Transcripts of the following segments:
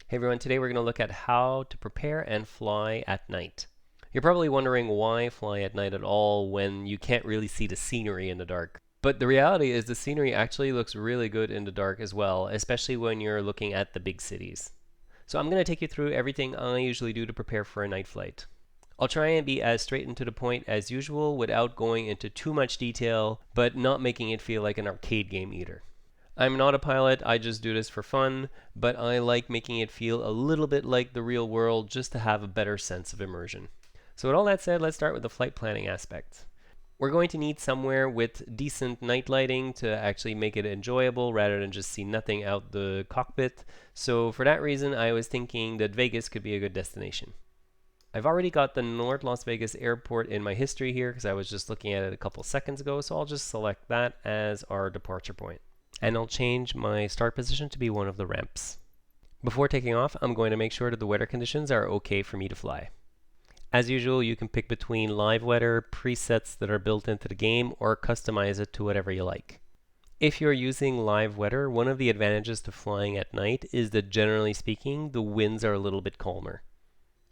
Hey everyone, today we're going to look at how to prepare and fly at night. You're probably wondering why fly at night at all when you can't really see the scenery in the dark. But the reality is the scenery actually looks really good in the dark as well, especially when you're looking at the big cities. So I'm going to take you through everything I usually do to prepare for a night flight. I'll try and be as straight and to the point as usual without going into too much detail, but not making it feel like an arcade game either. I'm not a pilot, I just do this for fun, but I like making it feel a little bit like the real world just to have a better sense of immersion. So with all that said, let's start with the flight planning aspect. We're going to need somewhere with decent night lighting to actually make it enjoyable rather than just see nothing out the cockpit. So for that reason, I was thinking that Vegas could be a good destination. I've already got the North Las Vegas airport in my history here because I was just looking at it a couple seconds ago, so I'll just select that as our departure point. And I'll change my start position to be one of the ramps. Before taking off, I'm going to make sure that the weather conditions are okay for me to fly. As usual, you can pick between live weather, presets that are built into the game, or customize it to whatever you like. If you're using live weather, one of the advantages to flying at night is that generally speaking, the winds are a little bit calmer.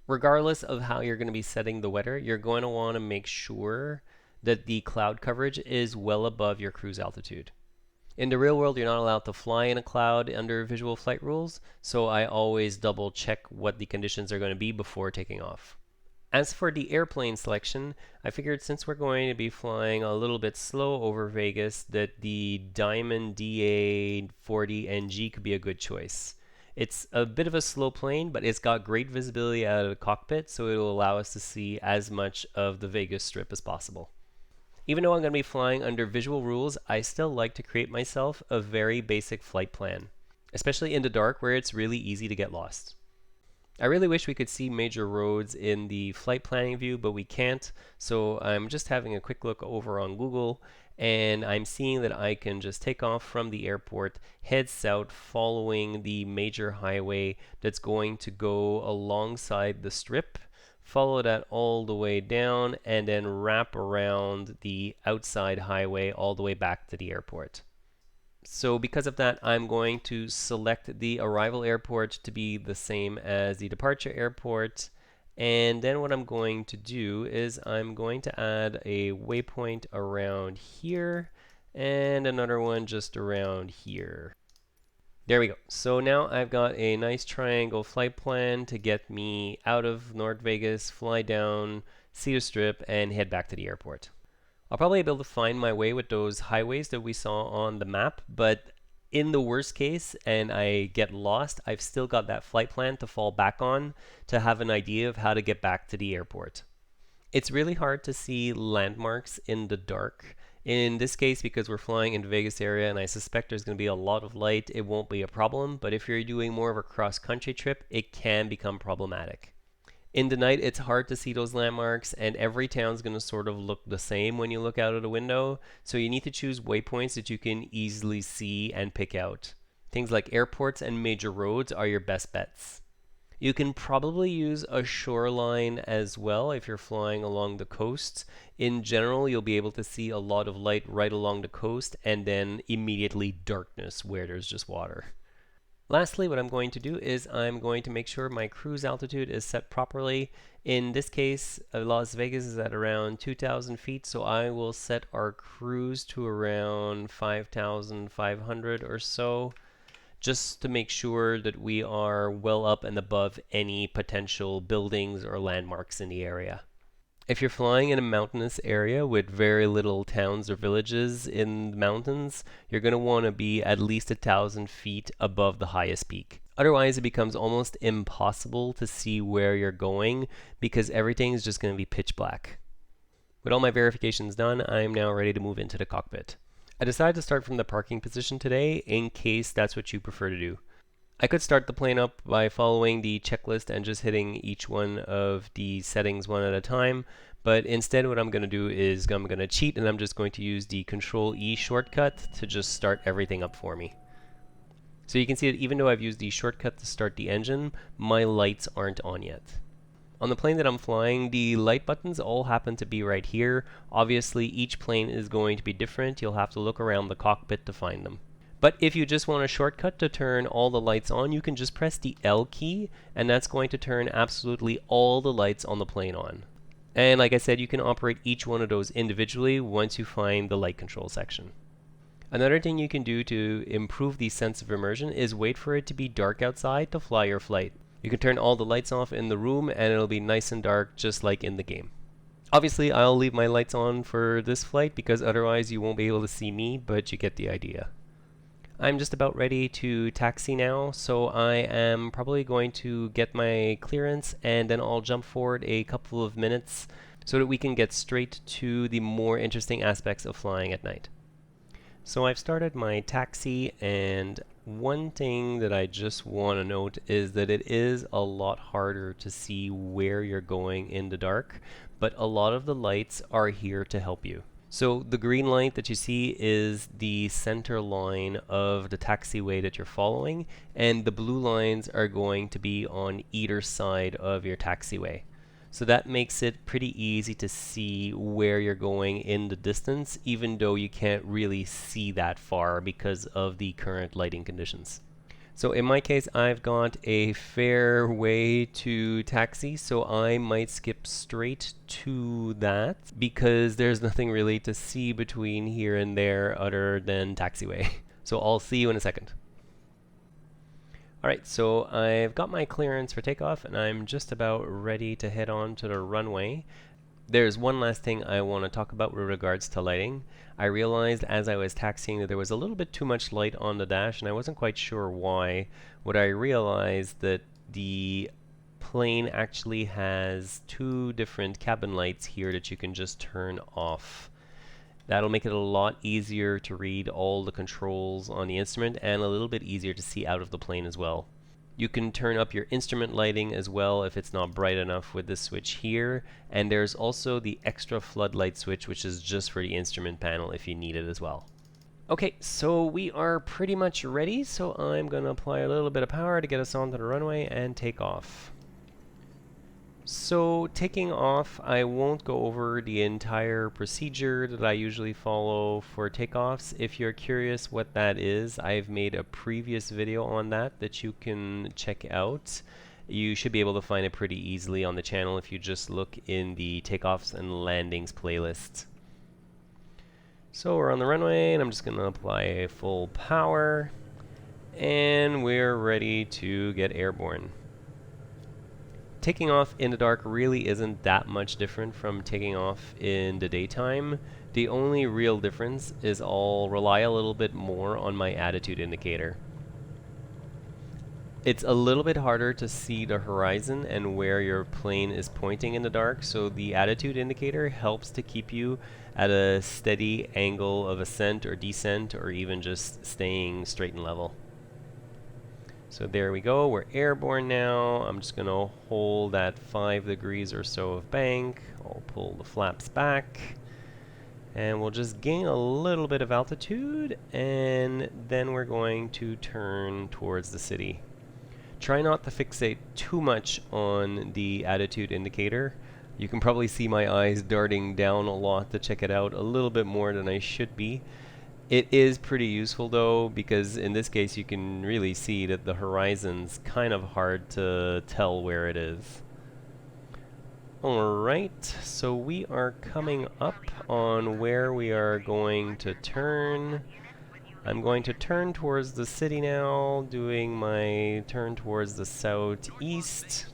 Regardless of how you're going to be setting the weather, you're going to want to make sure that the cloud coverage is well above your cruise altitude. In the real world, you're not allowed to fly in a cloud under visual flight rules, so I always double check what the conditions are going to be before taking off. As for the airplane selection, I figured since we're going to be flying a little bit slow over Vegas, that the Diamond DA40 NG could be a good choice. It's a bit of a slow plane, but it's got great visibility out of the cockpit, so it will allow us to see as much of the Vegas Strip as possible. Even though I'm going to be flying under visual rules, I still like to create myself a very basic flight plan, especially in the dark where it's really easy to get lost. I really wish we could see major roads in the flight planning view, but we can't, so I'm just having a quick look over on Google, and I'm seeing that I can just take off from the airport, head south following the major highway that's going to go alongside the strip, follow that all the way down, and then wrap around the outside highway all the way back to the airport. So because of that, I'm going to select the arrival airport to be the same as the departure airport. And then what I'm going to do is I'm going to add a waypoint around here and another one just around here. There we go. So now I've got a nice triangle flight plan to get me out of North Vegas, fly down, see the strip, and head back to the airport. I'll probably be able to find my way with those highways that we saw on the map, but in the worst case and I get lost, I've still got that flight plan to fall back on to have an idea of how to get back to the airport. It's really hard to see landmarks in the dark. In this case, because we're flying in the Vegas area and I suspect there's going to be a lot of light, it won't be a problem, but if you're doing more of a cross-country trip, it can become problematic. In the night, it's hard to see those landmarks, and every town's going to sort of look the same when you look out of the window, so you need to choose waypoints that you can easily see and pick out. Things like airports and major roads are your best bets. You can probably use a shoreline as well if you're flying along the coast. In general, you'll be able to see a lot of light right along the coast, and then immediately darkness where there's just water. Lastly, what I'm going to do is I'm going to make sure my cruise altitude is set properly. In this case, Las Vegas is at around 2,000 feet, so I will set our cruise to around 5,500 or so, just to make sure that we are well up and above any potential buildings or landmarks in the area. If you're flying in a mountainous area with very little towns or villages in the mountains, you're going to want to be at least 1,000 feet above the highest peak. Otherwise, it becomes almost impossible to see where you're going because everything is just going to be pitch black. With all my verifications done, I'm now ready to move into the cockpit. I decided to start from the parking position today in case that's what you prefer to do. I could start the plane up by following the checklist and just hitting each one of the settings one at a time, but instead what I'm going to do is I'm going to cheat and I'm just going to use the Control-E shortcut to just start everything up for me. So you can see that even though I've used the shortcut to start the engine, my lights aren't on yet. On the plane that I'm flying, the light buttons all happen to be right here. Obviously, each plane is going to be different. You'll have to look around the cockpit to find them. But if you just want a shortcut to turn all the lights on, you can just press the L key, and that's going to turn absolutely all the lights on the plane on. And like I said, you can operate each one of those individually once you find the light control section. Another thing you can do to improve the sense of immersion is wait for it to be dark outside to fly your flight. You can turn all the lights off in the room and it'll be nice and dark just like in the game. Obviously, I'll leave my lights on for this flight because otherwise you won't be able to see me, but you get the idea. I'm just about ready to taxi now, so I am probably going to get my clearance and then I'll jump forward a couple of minutes so that we can get straight to the more interesting aspects of flying at night. So I've started my taxi, and one thing that I just want to note is that it is a lot harder to see where you're going in the dark, but a lot of the lights are here to help you. So the green light that you see is the center line of the taxiway that you're following, and the blue lines are going to be on either side of your taxiway. So that makes it pretty easy to see where you're going in the distance, even though you can't really see that far because of the current lighting conditions. So in my case, I've got a fair way to taxi, so I might skip straight to that because there's nothing really to see between here and there other than taxiway. So I'll see you in a second. Alright, so I've got my clearance for takeoff and I'm just about ready to head on to the runway. There's one last thing I want to talk about with regards to lighting. I realized as I was taxiing that there was a little bit too much light on the dash and I wasn't quite sure why. What I realized that the plane actually has two different cabin lights here that you can just turn off. That'll make it a lot easier to read all the controls on the instrument and a little bit easier to see out of the plane as well. You can turn up your instrument lighting as well if it's not bright enough with this switch here, and there's also the extra floodlight switch, which is just for the instrument panel if you need it as well. Okay, so we are pretty much ready, so I'm going to apply a little bit of power to get us onto the runway and take off. So taking off, I won't go over the entire procedure that I usually follow for takeoffs. If you're curious what that is, I've made a previous video on that you can check out. You should be able to find it pretty easily on the channel if you just look in the takeoffs and landings playlist. So we're on the runway and I'm just going to apply full power and we're ready to get airborne. Taking off in the dark really isn't that much different from taking off in the daytime. The only real difference is I'll rely a little bit more on my attitude indicator. It's a little bit harder to see the horizon and where your plane is pointing in the dark, so the attitude indicator helps to keep you at a steady angle of ascent or descent or even just staying straight and level. So there we go, we're airborne now. I'm just going to hold at 5 degrees or so of bank. I'll pull the flaps back. And we'll just gain a little bit of altitude, and then we're going to turn towards the city. Try not to fixate too much on the attitude indicator. You can probably see my eyes darting down a lot to check it out a little bit more than I should be. It is pretty useful though, because in this case you can really see that the horizon's kind of hard to tell where it is. Alright, so we are coming up on where we are going to turn. I'm going to turn towards the city now, doing my turn towards the southeast.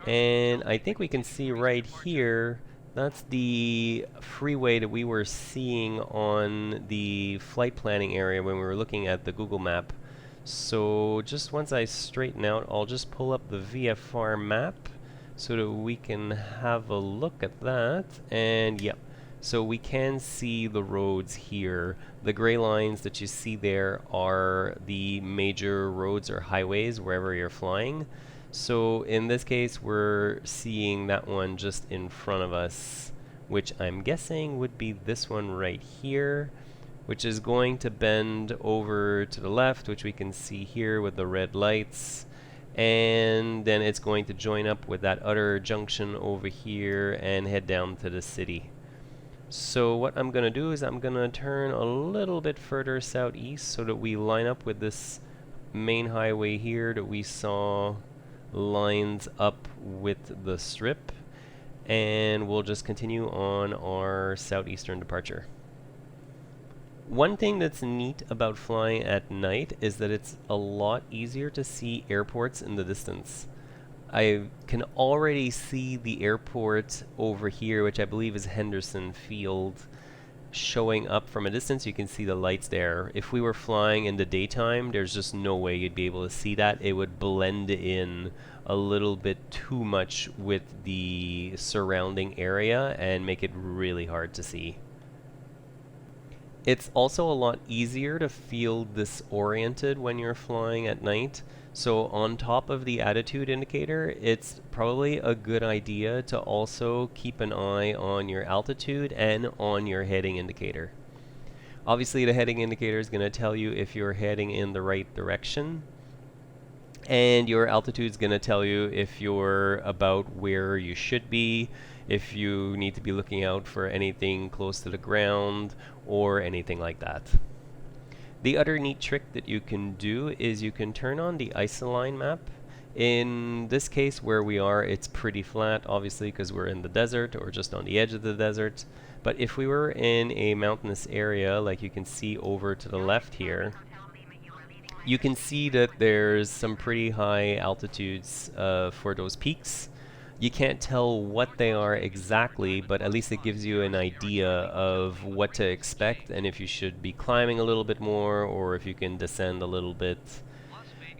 And I think we can see right here, that's the freeway that we were seeing on the flight planning area when we were looking at the Google map. So just once I straighten out, I'll just pull up the VFR map so that we can have a look at that. And yep, so we can see the roads here. The gray lines that you see there are the major roads or highways wherever you're flying. So in this case, we're seeing that one just in front of us, which I'm guessing would be this one right here, which is going to bend over to the left, which we can see here with the red lights. And then it's going to join up with that other junction over here and head down to the city. So what I'm going to do is I'm going to turn a little bit further southeast so that we line up with this main highway here that we saw lines up with the strip, and we'll just continue on our southeastern departure. One thing that's neat about flying at night is that it's a lot easier to see airports in the distance. I can already see the airport over here, which I believe is Henderson Field, showing up from a distance. You can see the lights there. If we were flying in the daytime, there's just no way you'd be able to see that. It would blend in a little bit too much with the surrounding area and make it really hard to see. It's also a lot easier to feel disoriented when you're flying at night. So on top of the attitude indicator, it's probably a good idea to also keep an eye on your altitude and on your heading indicator. Obviously, the heading indicator is going to tell you if you're heading in the right direction, and your altitude is going to tell you if you're about where you should be, if you need to be looking out for anything close to the ground, or anything like that. The other neat trick that you can do is you can turn on the isoline map. In this case where we are, it's pretty flat, obviously, because we're in the desert or just on the edge of the desert. But if we were in a mountainous area, like you can see over to the left here, you can see that there's some pretty high altitudes for those peaks. You can't tell what they are exactly, but at least it gives you an idea of what to expect and if you should be climbing a little bit more or if you can descend a little bit.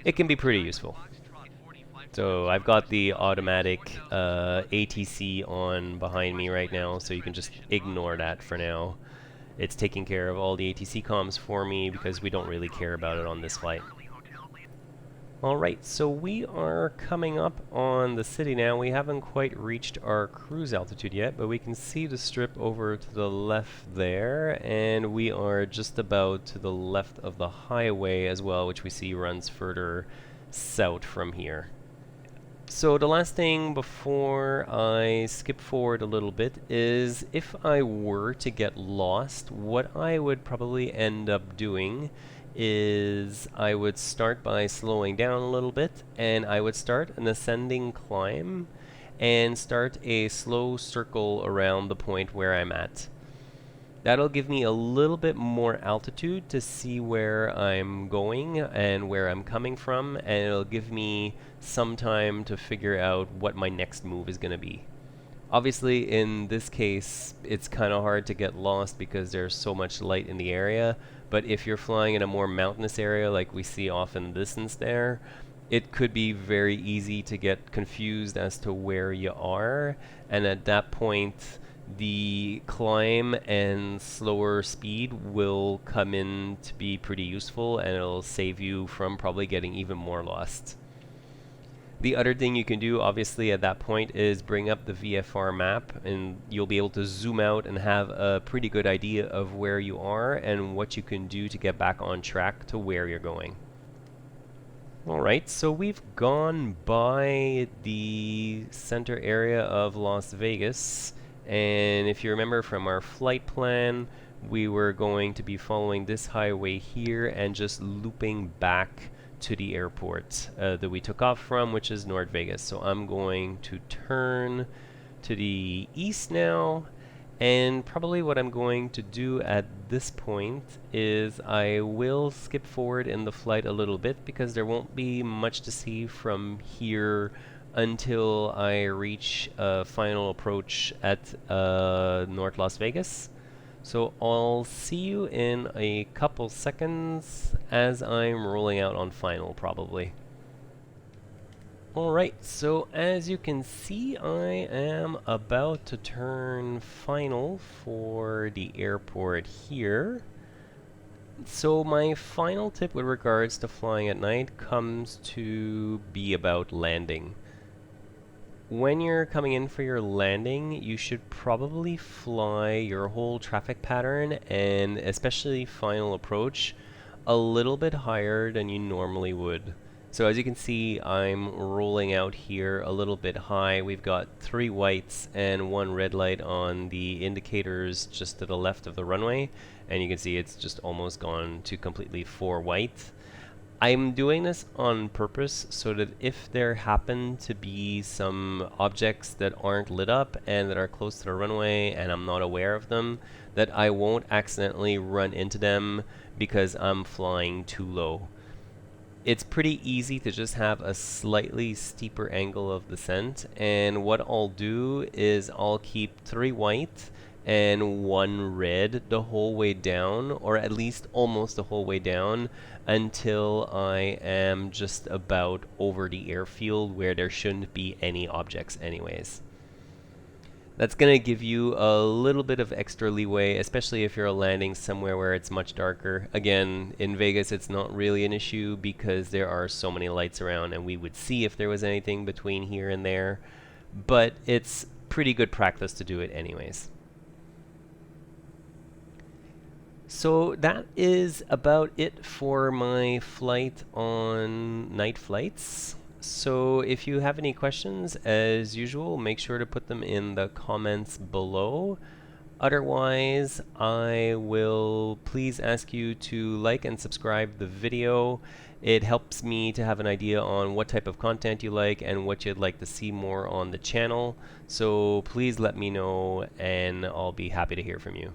It can be pretty useful. So I've got the automatic ATC on behind me right now, so you can just ignore that for now. It's taking care of all the ATC comms for me because we don't really care about it on this flight. Alright, so we are coming up on the city now. We haven't quite reached our cruise altitude yet, but we can see the strip over to the left there, and we are just about to the left of the highway as well, which we see runs further south from here. So the last thing before I skip forward a little bit is if I were to get lost, what I would probably end up doing is I would start by slowing down a little bit, and I would start an ascending climb and start a slow circle around the point where I'm at. That'll give me a little bit more altitude to see where I'm going and where I'm coming from, and it'll give me some time to figure out what my next move is going to be. Obviously, in this case, it's kind of hard to get lost because there's so much light in the area, but if you're flying in a more mountainous area like we see off in the distance there, it could be very easy to get confused as to where you are, and at that point, the climb and slower speed will come in to be pretty useful, and it'll save you from probably getting even more lost. The other thing you can do, obviously, at that point is bring up the VFR map, and you'll be able to zoom out and have a pretty good idea of where you are and what you can do to get back on track to where you're going. Alright, so we've gone by the center area of Las Vegas, and if you remember from our flight plan, we were going to be following this highway here and just looping back to the airport that we took off from, which is North Vegas. So I'm going to turn to the east now, and probably what I'm going to do at this point is I will skip forward in the flight a little bit because there won't be much to see from here until I reach a final approach at North Las Vegas. So I'll see you in a couple seconds as I'm rolling out on final, probably. Alright, so as you can see, I am about to turn final for the airport here. So my final tip with regards to flying at night comes to be about landing. When you're coming in for your landing, you should probably fly your whole traffic pattern, and especially final approach, a little bit higher than you normally would. So as you can see, I'm rolling out here a little bit high. We've got 3 whites and 1 red light on the indicators just to the left of the runway, and you can see it's just almost gone to completely 4 white. I'm doing this on purpose so that if there happen to be some objects that aren't lit up and that are close to the runway and I'm not aware of them, that I won't accidentally run into them because I'm flying too low. It's pretty easy to just have a slightly steeper angle of descent, and what I'll do is I'll keep 3 white and 1 red the whole way down, or at least almost the whole way down, until I am just about over the airfield where there shouldn't be any objects anyways. That's going to give you a little bit of extra leeway, especially if you're landing somewhere where it's much darker. Again, in Vegas it's not really an issue because there are so many lights around and we would see if there was anything between here and there, but it's pretty good practice to do it anyways. So that is about it for my flight on night flights. So if you have any questions, as usual, make sure to put them in the comments below. Otherwise, I will please ask you to like and subscribe the video. It helps me to have an idea on what type of content you like and what you'd like to see more on the channel. So please let me know and I'll be happy to hear from you.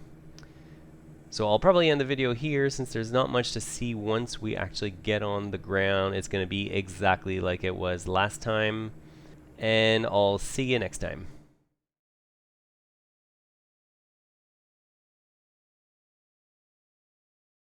So I'll probably end the video here since there's not much to see once we actually get on the ground. It's going to be exactly like it was last time. And I'll see you next time.